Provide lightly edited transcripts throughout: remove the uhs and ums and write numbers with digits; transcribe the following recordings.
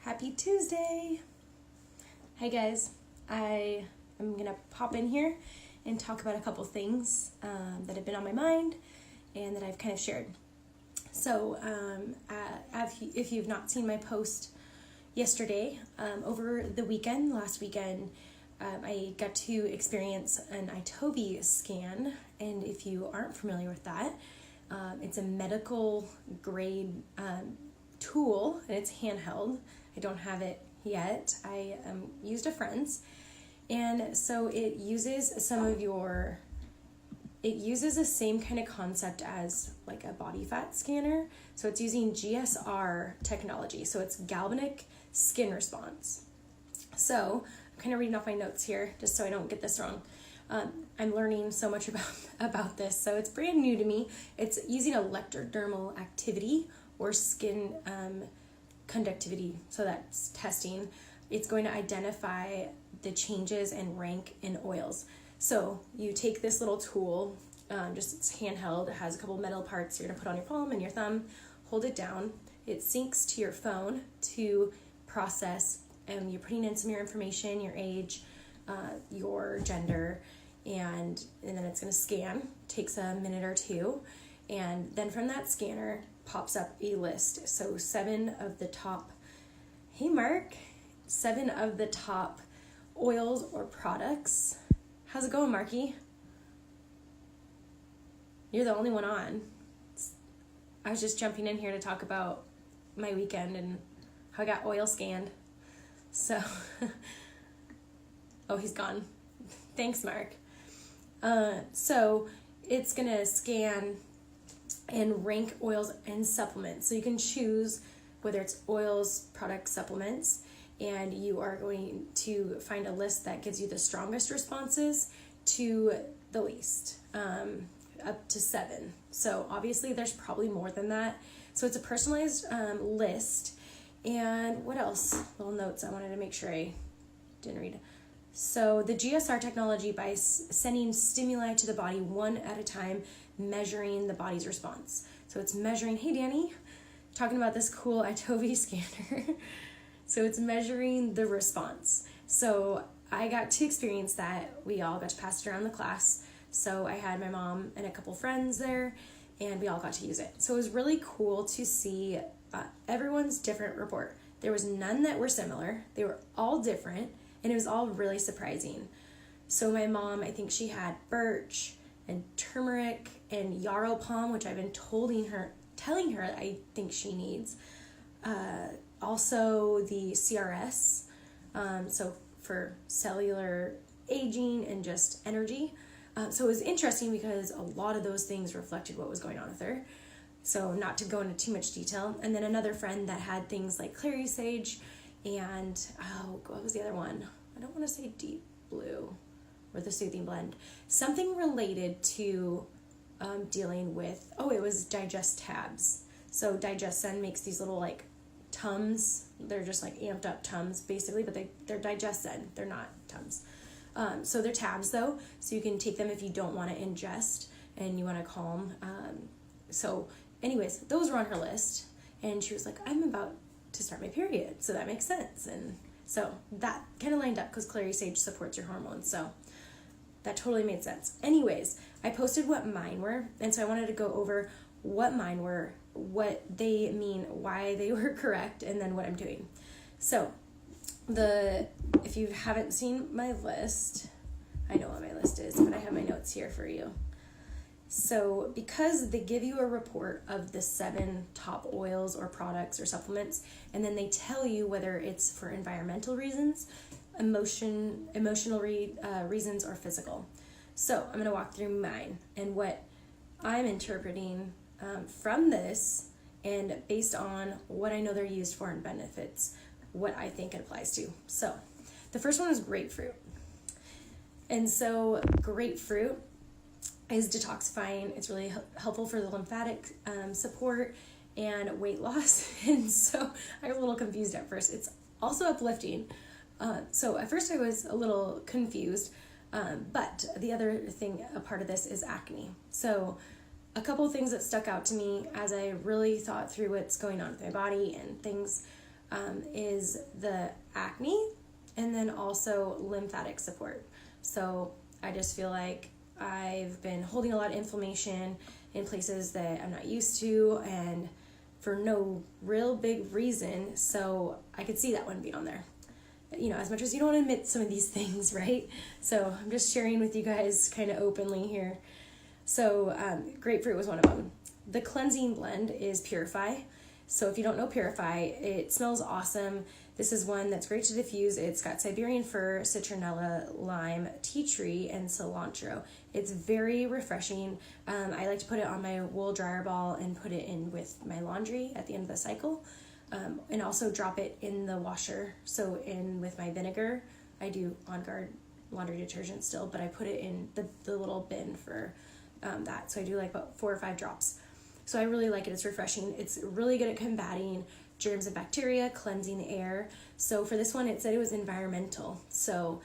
Happy Tuesday! Hi guys, I am going to pop in here and talk about a couple things that have been on my mind and that I've kind of shared. So if you've not seen my post yesterday, over the weekend, last weekend, I got to experience an iTOVi scan, and if you aren't familiar with that, it's a medical grade tool, and it's handheld. I don't have it yet. I used a friend's, and so it uses it uses the same kind of concept as like a body fat scanner. So it's using GSR technology. So it's galvanic skin response. So I'm kind of reading off my notes here just so I don't get this wrong. I'm learning so much about this. So it's brand new to me. It's using electrodermal activity or skin conductivity. So that's testing. It's going to identify the changes and rank in oils. So you take this little tool, it's handheld. It has a couple metal parts you're going to put on your palm and your thumb. Hold it down. It syncs to your phone to process, and you're putting in some of your information, your age, your gender, and then it's going to scan. Takes a minute or two, and then from that scanner pops up a list. So 7 of the top, hey Mark, 7 of the top oils or products. How's it going, Marky? You're the only one on. I was just jumping in here to talk about my weekend and how I got oil scanned. So, oh, he's gone. Thanks, Mark. So it's gonna scan and rank oils and supplements. So you can choose whether it's oils, products, supplements, and you are going to find a list that gives you the strongest responses to the least, up to 7. So obviously there's probably more than that. So it's a personalized list. And what else? Little notes I wanted to make sure I didn't read. So the GSR technology, by sending stimuli to the body one at a time, measuring the body's response. So it's measuring, hey Danny, talking about this cool iTOVi scanner. So it's measuring the response. So I got to experience that. We all got to pass it around the class. So I had my mom and a couple friends there, and we all got to use it. So it was really cool to see everyone's different report. There was none that were similar. They were all different, and it was all really surprising. So my mom, I think she had birch and turmeric and yarrow palm, which I've been telling her I think she needs. Also the CRS, so for cellular aging and just energy. So it was interesting because a lot of those things reflected what was going on with her. So not to go into too much detail. And then another friend that had things like clary sage and, what was the other one? I don't want to say deep blue or the soothing blend. Something related to dealing with, it was digest tabs. So DigestZen makes these little like Tums. They're just like amped up Tums basically, but they're DigestZen. They're not Tums. So they're tabs though, so you can take them if you don't want to ingest and you want to calm. So anyways, those were on her list, and she was like, I'm about to start my period, so that makes sense. And so that kind of lined up because clary sage supports your hormones, so that totally made sense. Anyways, I posted what mine were, and so I wanted to go over what mine were, what they mean, why they were correct, and then what I'm doing. So if you haven't seen my list, I know what my list is, but I have my notes here for you. So because they give you a report of the 7 top oils or products or supplements, and then they tell you whether it's for environmental reasons, emotional reasons, or physical. So I'm going to walk through mine and what I'm interpreting from this, and based on what I know they're used for and benefits, what I think it applies to. So the first one is grapefruit. And so grapefruit is detoxifying. It's really helpful for the lymphatic support and weight loss. And so I was a little confused at first. It's also uplifting. So at first I was a little confused, but the other thing, a part of this is acne. So a couple things that stuck out to me as I really thought through what's going on with my body and things is the acne and then also lymphatic support. So I just feel like I've been holding a lot of inflammation in places that I'm not used to and for no real big reason. So I could see that one being on there. You know, as much as you don't want to admit some of these things, right? So I'm just sharing with you guys kind of openly here. So grapefruit was one of them. The cleansing blend is Purify. So if you don't know Purify, it smells awesome. This is one that's great to diffuse. It's got Siberian fir, citronella, lime, tea tree, and cilantro. It's very refreshing. I like to put it on my wool dryer ball and put it in with my laundry at the end of the cycle. And also drop it in the washer. So in with my vinegar, I do On Guard laundry detergent still, but I put it in the little bin for that. So I do like about 4 or 5 drops. So I really like it. It's refreshing. It's really good at combating germs and bacteria, cleansing the air. So for this one, it said it was environmental. So,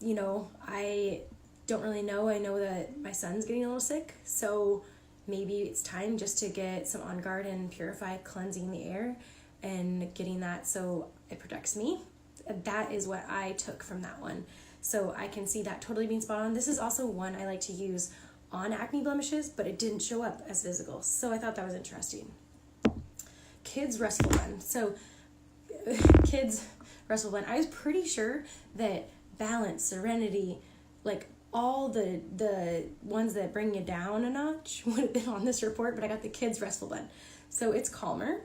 you know, I don't really know. I know that my son's getting a little sick. So maybe it's time just to get some On Guard and Purify cleansing the air and getting that so it protects me. That is what I took from that one. So I can see that totally being spot on. This is also one I like to use on acne blemishes, but it didn't show up as physical. So I thought that was interesting. Kids Restful Blend. So Kids Restful Blend. I was pretty sure that Balance, Serenity, like all the ones that bring you down a notch would have been on this report, but I got the Kids Restful Blend. So it's calmer.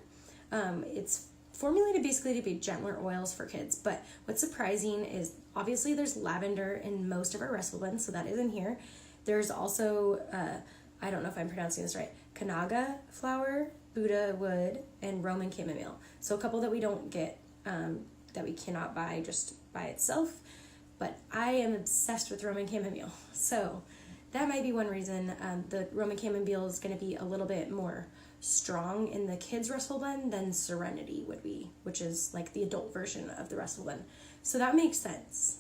It's formulated basically to be gentler oils for kids, but what's surprising is obviously there's lavender in most of our Restful Blends, so that is in here. There's also, I don't know if I'm pronouncing this right, Kanaga flower, Buddha wood, and Roman chamomile. So a couple that we don't get, that we cannot buy just by itself, but I am obsessed with Roman chamomile. So that might be one reason the Roman chamomile is going to be a little bit more strong in the Kids Restful Blend than Serenity would be, which is like the adult version of the Restful Blend. So that makes sense.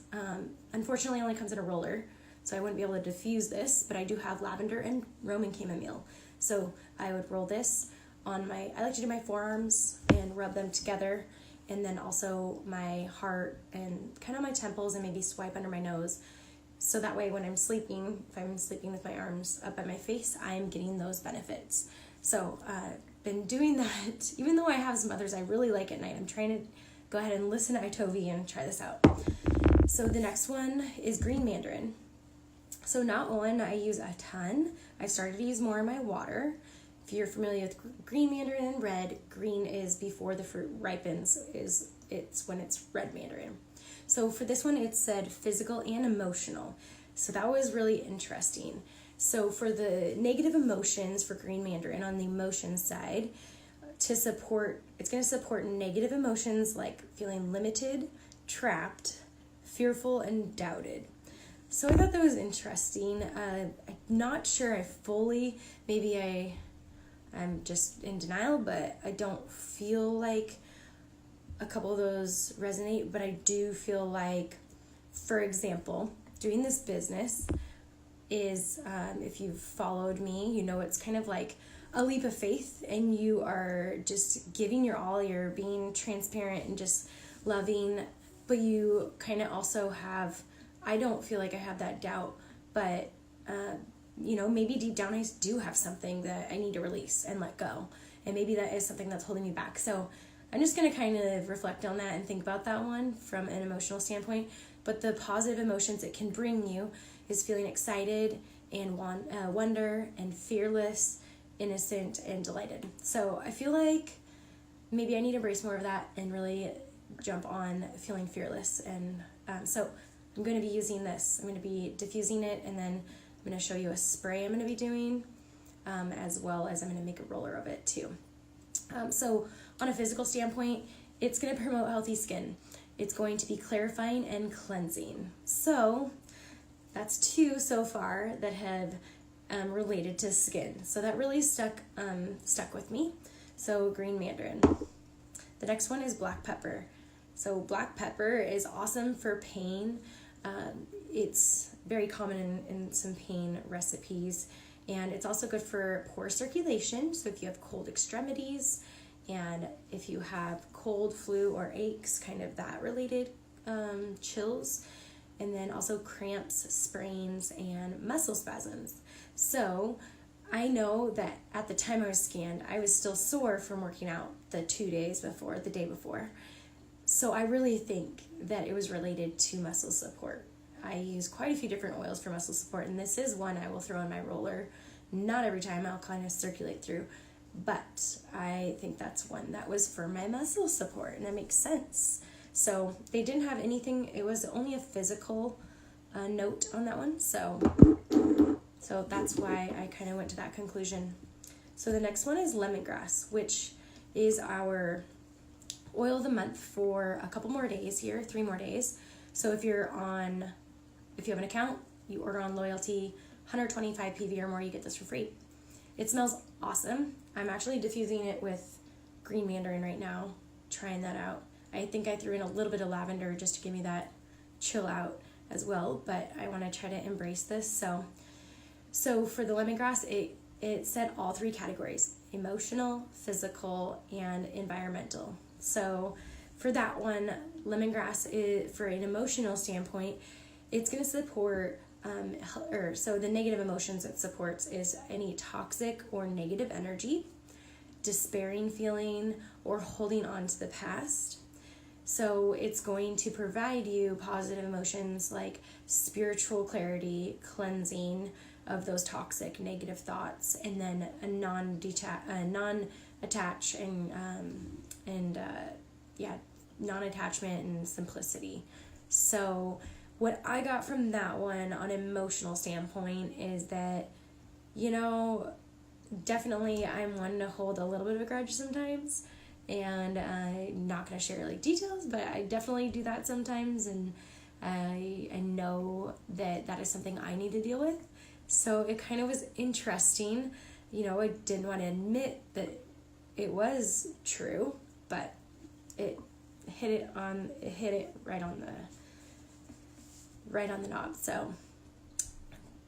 Unfortunately, it only comes in a roller, so I wouldn't be able to diffuse this, but I do have lavender and Roman chamomile. So I would roll this on I like to do my forearms and rub them together, and then also my heart and kind of my temples, and maybe swipe under my nose. So that way when I'm sleeping, if I'm sleeping with my arms up at my face, I'm getting those benefits. So been doing that. Even though I have some others I really like at night, I'm trying to go ahead and listen to iTOVi and try this out. So the next one is green mandarin. So not one I use a ton. I've started to use more in my water. If you're familiar with green mandarin and red, green is before the fruit ripens, it's when it's red mandarin. So for this one, it said physical and emotional. So that was really interesting. So for the negative emotions for green mandarin on the emotion side, it's going to support negative emotions like feeling limited, trapped, fearful, and doubted. So I thought that was interesting. I'm not sure I fully, maybe I'm just in denial, but I don't feel like a couple of those resonate, but I do feel like, for example, doing this business is, if you've followed me, you know it's kind of like a leap of faith, and you are just giving your all, you're being transparent and just loving, but you kind of also have, I don't feel like I have that doubt, but you know, maybe deep down I do have something that I need to release and let go, and maybe that is something that's holding me back. So I'm just going to kind of reflect on that and think about that one from an emotional standpoint. But the positive emotions it can bring you is feeling excited and wonder and fearless, innocent, and delighted. So I feel like maybe I need to embrace more of that and really jump on feeling fearless. And so I'm going to be using this. I'm going to be diffusing it, and then I'm going to show you a spray I'm going to be doing, as well as I'm going to make a roller of it too. So on a physical standpoint, it's going to promote healthy skin. It's going to be clarifying and cleansing. So that's 2 so far that have related to skin. So that really stuck with me. So green mandarin. The next one is black pepper. So black pepper is awesome for pain. It's very common in some pain recipes, and it's also good for poor circulation. So if you have cold extremities And if you have cold, flu, or aches, kind of that related chills, and then also cramps, sprains, and muscle spasms. So I know that at the time I was scanned, I was still sore from working out the day before. So I really think that it was related to muscle support. I use quite a few different oils for muscle support, and this is one I will throw in my roller. Not every time, I'll kind of circulate through, but I think that's one that was for my muscle support, and that makes sense. So they didn't have anything, it was only a physical note on that one, so that's why I kind of went to that conclusion. So the next one is lemongrass, which is our oil of the month for a couple more days here, 3 more days. So if you have an account, you order on loyalty, 125 PV or more, you get this for free. It smells awesome. I'm actually diffusing it with green mandarin right now, trying that out. I think I threw in a little bit of lavender just to give me that chill out as well, but I want to try to embrace this. So for the lemongrass, it said all 3 categories: emotional, physical, and environmental. So for that one, lemongrass, for an emotional standpoint, it's going to support, so the negative emotions it supports is any toxic or negative energy, despairing feeling, or holding on to the past. So it's going to provide you positive emotions like spiritual clarity, cleansing of those toxic negative thoughts, and then a non-attach non-attachment and simplicity. So what I got from that one on an emotional standpoint is that, definitely I'm one to hold a little bit of a grudge sometimes, and I'm not going to share like details, but I definitely do that sometimes, and I know that is something I need to deal with. So it kind of was interesting. I didn't want to admit that it was true, but it hit it right on the knob. So,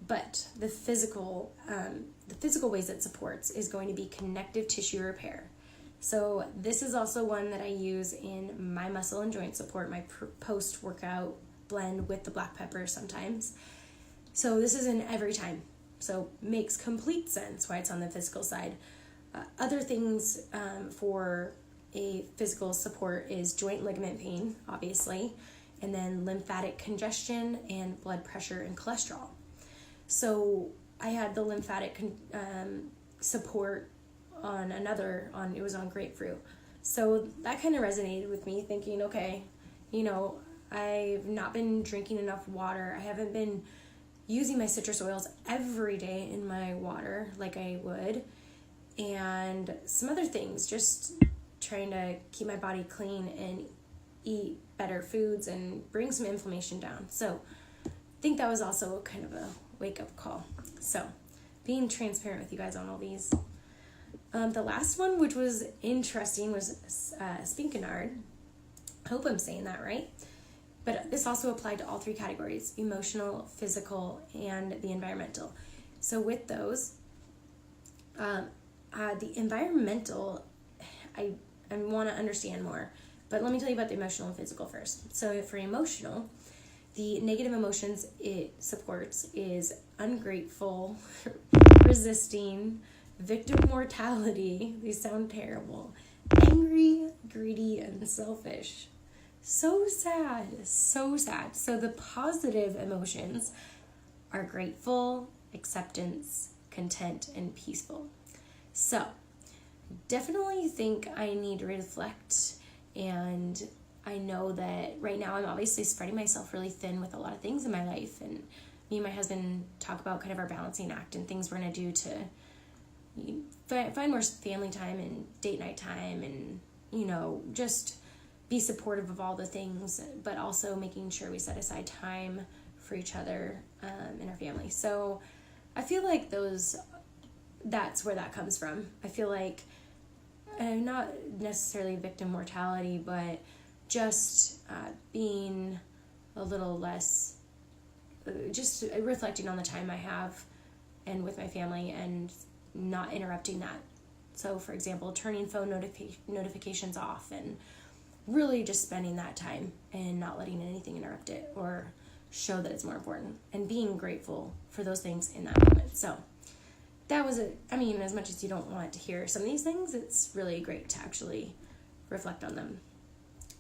but the physical ways it supports is going to be connective tissue repair. So this is also one that I use in my muscle and joint support, my post-workout blend with the black pepper sometimes. So this is in every time. So makes complete sense why it's on the physical side. Other things for a physical support is joint ligament pain, obviously, and then lymphatic congestion and blood pressure and cholesterol. So I had the lymphatic support it was on grapefruit. So that kind of resonated with me, thinking, okay, I've not been drinking enough water. I haven't been using my citrus oils every day in my water like I would. And some other things, just trying to keep my body clean and eat better foods and bring some inflammation down. So I think that was also kind of a wake-up call. So being transparent with you guys on all these. The last one, which was interesting, was spikenard. I hope I'm saying that right. But this also applied to all 3 categories: emotional, physical, and the environmental. So with those, the environmental, I want to understand more. But let me tell you about the emotional and physical first. So for emotional, the negative emotions it supports is ungrateful, resisting, victim mortality. These sound terrible. Angry, greedy, and selfish. So sad, so sad. So the positive emotions are grateful, acceptance, content, and peaceful. So definitely think I need to reflect, and I know that right now I'm obviously spreading myself really thin with a lot of things in my life, and me and my husband talk about kind of our balancing act and things we're going to do to find more family time and date night time, and just be supportive of all the things, but also making sure we set aside time for each other and our family. So I feel like that's where that comes from. I feel like not necessarily victim mortality, but just being a little less, just reflecting on the time I have and with my family and not interrupting that So for example, turning phone notifications off and really just spending that time and not letting anything interrupt it or show that it's more important, and being grateful for those things in that moment. So that was it. I mean, as much as you don't want to hear some of these things, it's really great to actually reflect on them.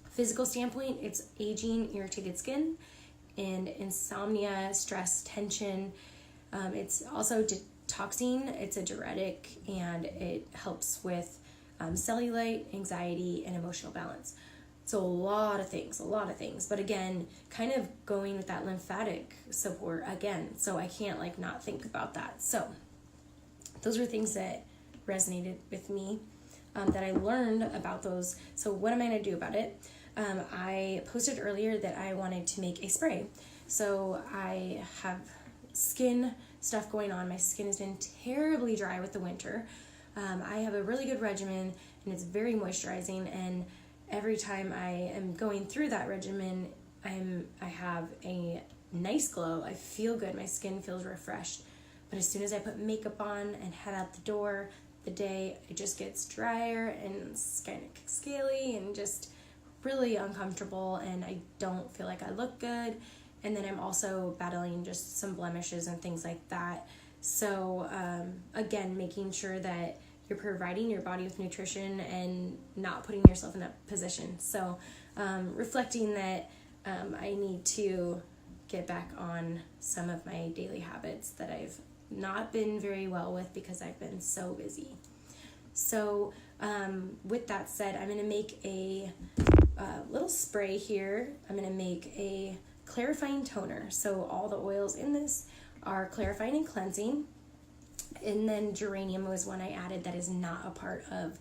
Physical standpoint, it's aging, irritated skin, and insomnia, stress, tension. It's also detoxing. It's a diuretic, and it helps with cellulite, anxiety, and emotional balance. So a lot of things. But again, kind of going with that lymphatic support again. So I can't not think about that. So those were things that resonated with me, that I learned about those. So what am I going to do about it? I posted earlier that I wanted to make a spray. So I have skin stuff going on. My skin has been terribly dry with the winter. I have a really good regimen, and it's very moisturizing, and every time I am going through that regimen, I have a nice glow. I feel good. My skin feels refreshed. But as soon as I put makeup on and head out the door, the day it just gets drier and it's kind of scaly and just really uncomfortable, and I don't feel like I look good. And then I'm also battling just some blemishes and things like that. So again, making sure that you're providing your body with nutrition and not putting yourself in that position. So reflecting that I need to get back on some of my daily habits that I've not been very well with because I've been so busy. So with that said, I'm going to make a little spray here. I'm going to make a clarifying toner. So all the oils in this are clarifying and cleansing. And then geranium was one I added that is not a part of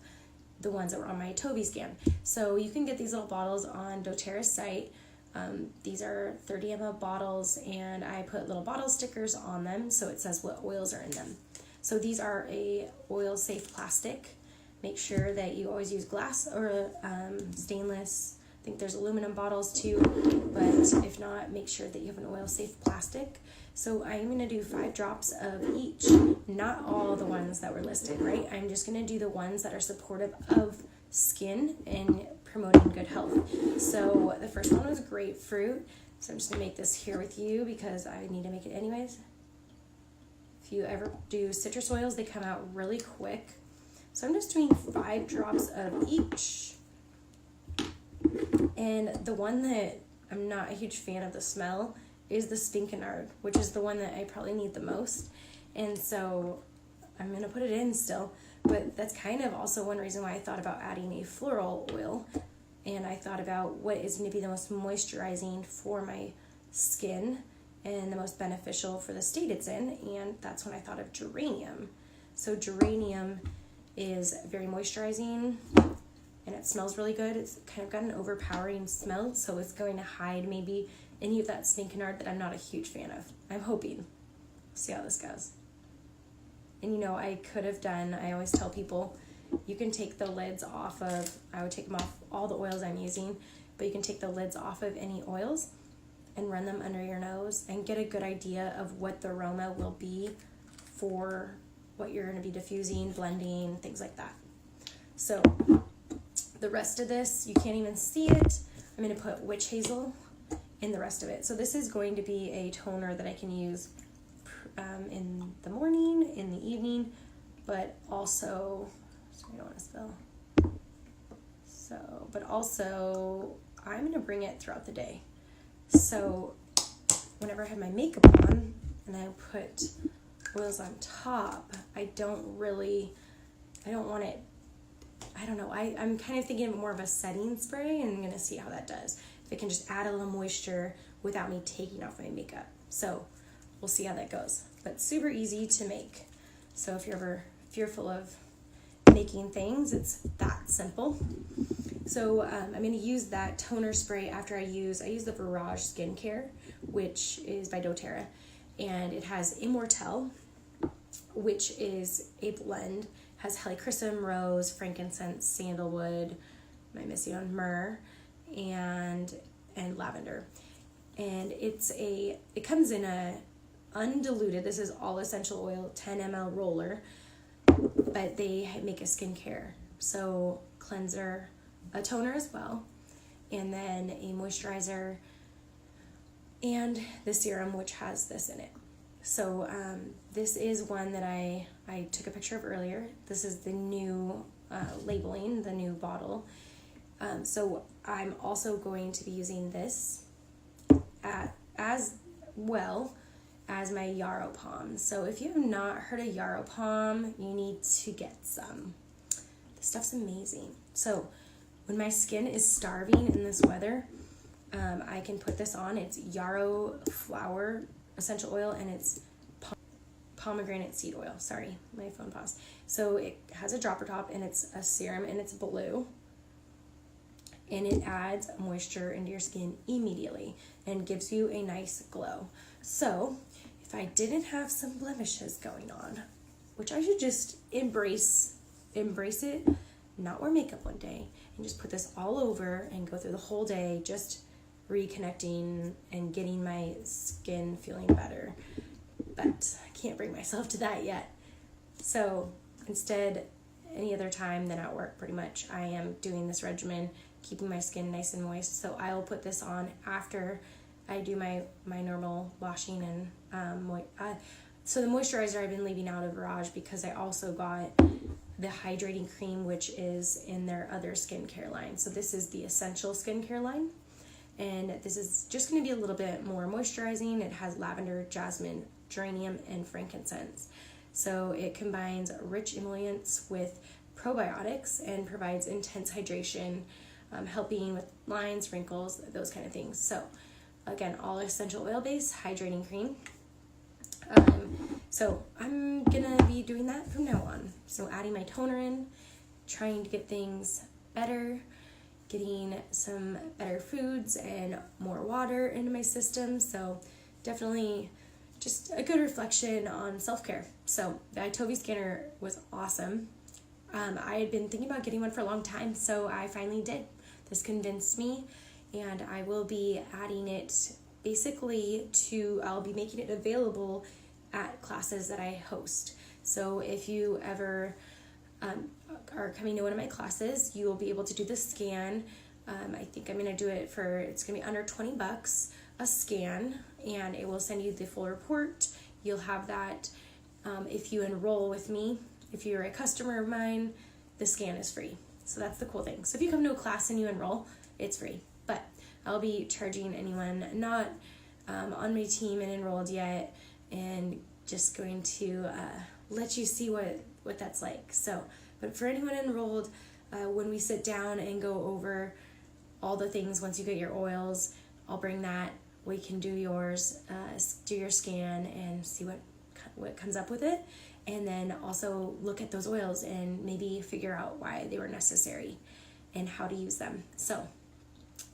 the ones that were on my iTOVi scan. So you can get these little bottles on doTERRA's site. These are 30 ml bottles, and I put little bottle stickers on them so it says what oils are in them. So these are a oil safe plastic. Make sure that you always use glass or stainless. I think there's aluminum bottles too, but if not, make sure that you have an oil safe plastic. So I'm going to do 5 drops of each, not all the ones that were listed, right? I'm just going to do the ones that are supportive of skin and promoting good health. So the first one was grapefruit. So I'm just going to make this here with you because I need to make it anyways. If you ever do citrus oils, they come out really quick. So I'm just doing 5 drops of each. And the one that I'm not a huge fan of the smell is the spikenard, which is the one that I probably need the most. And so I'm going to put it in still. But that's kind of also one reason why I thought about adding a floral oil. And I thought about what is going to be the most moisturizing for my skin and the most beneficial for the state it's in. And that's when I thought of geranium. So geranium is very moisturizing, and it smells really good. It's kind of got an overpowering smell, so it's going to hide maybe any of that spikenard that I'm not a huge fan of. I'm hoping. See how this goes. And I could have done, I always tell people, you can take the lids off of, I would take them off all the oils I'm using, but you can take the lids off of any oils and run them under your nose and get a good idea of what the aroma will be for what you're going to be diffusing, blending, things like that. So the rest of this, you can't even see it. I'm going to put witch hazel in the rest of it. So this is going to be a toner that I can use in the morning, in the evening, but also, sorry, I don't want to spill. So, but also I'm going to bring it throughout the day. So whenever I have my makeup on and I put oils on top, I don't want it, I don't know, I'm kind of thinking of more of a setting spray, and I'm going to see how that does. If it can just add a little moisture without me taking off my makeup. So we'll see how that goes. But super easy to make. So if you're ever fearful of making things, it's that simple. So I'm going to use that toner spray after I use the Virage Skincare, which is by doTERRA. And it has Immortelle, which is a blend, has helichrysum, rose, frankincense, sandalwood, am I missing on myrrh, and lavender. And it comes in a undiluted, this is all essential oil, 10 ml roller. but they make a skincare. So cleanser, a toner as well, and then a moisturizer, and the serum, which has this in it. So this is one that I took a picture of earlier. This is the new labeling, the new bottle. So I'm also going to be using this as well as my Yarrow Palm. So if you have not heard of Yarrow Palm, you need to get some. This stuff's amazing. So when my skin is starving in this weather, I can put this on. It's yarrow flower essential oil, and it's pomegranate seed oil. Sorry, my phone paused. So it has a dropper top, and it's a serum, and it's blue. And it adds moisture into your skin immediately and gives you a nice glow. So if I didn't have some blemishes going on, which I should just embrace it, not wear makeup one day, and just put this all over and go through the whole day just reconnecting and getting my skin feeling better. But I can't bring myself to that yet. So instead, any other time than at work, pretty much, I am doing this regimen, keeping my skin nice and moist. So I will put this on after I do my normal washing. And so the moisturizer I've been leaving out of Raj because I also got the hydrating cream, which is in their other skincare line. So this is the essential skincare line, and this is just going to be a little bit more moisturizing. It has lavender, jasmine, geranium, and frankincense. So it combines rich emollients with probiotics and provides intense hydration, helping with lines, wrinkles, those kind of things. So again, all essential oil based hydrating cream. So I'm gonna be doing that from now on. So adding my toner in, trying to get things better, getting some better foods and more water into my system. So definitely just a good reflection on self-care. So the iTOVi scanner was awesome. I had been thinking about getting one for a long time, so I finally did. This convinced me, and I will be adding it basically I'll be making it available at classes that I host. So if you ever are coming to one of my classes, you will be able to do the scan. I think I'm going to do it it's going to be under $20 a scan, and it will send you the full report. You'll have that if you enroll with me. If you're a customer of mine, the scan is free. So that's the cool thing. So if you come to a class and you enroll, it's free. But I'll be charging anyone not on my team and enrolled yet, and just going to let you see what that's like. So, but for anyone enrolled, when we sit down and go over all the things, once you get your oils, I'll bring that. We can do yours, do your scan and see what comes up with it. And then also look at those oils and maybe figure out why they were necessary and how to use them. So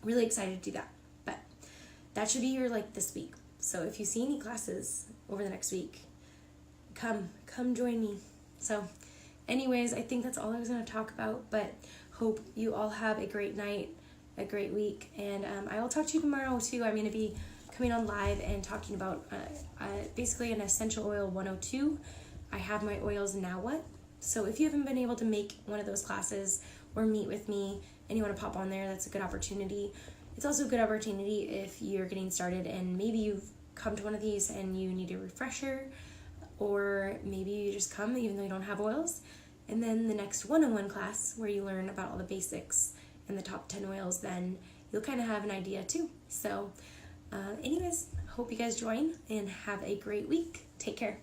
really excited to do that. But that should be your this week. So if you see any classes over the next week, come join me. So anyways, I think that's all I was going to talk about, but hope you all have a great night, a great week, and I will talk to you tomorrow too. I'm going to be coming on live and talking about basically an essential oil 102. I have my oils now what? So if you haven't been able to make one of those classes or meet with me and you want to pop on there, that's a good opportunity. It's also a good opportunity if you're getting started and maybe you've come to one of these and you need a refresher, or maybe you just come even though you don't have oils. And then the next one-on-one class where you learn about all the basics and the top 10 oils, then you'll kind of have an idea too. So anyways, hope you guys join and have a great week. Take care.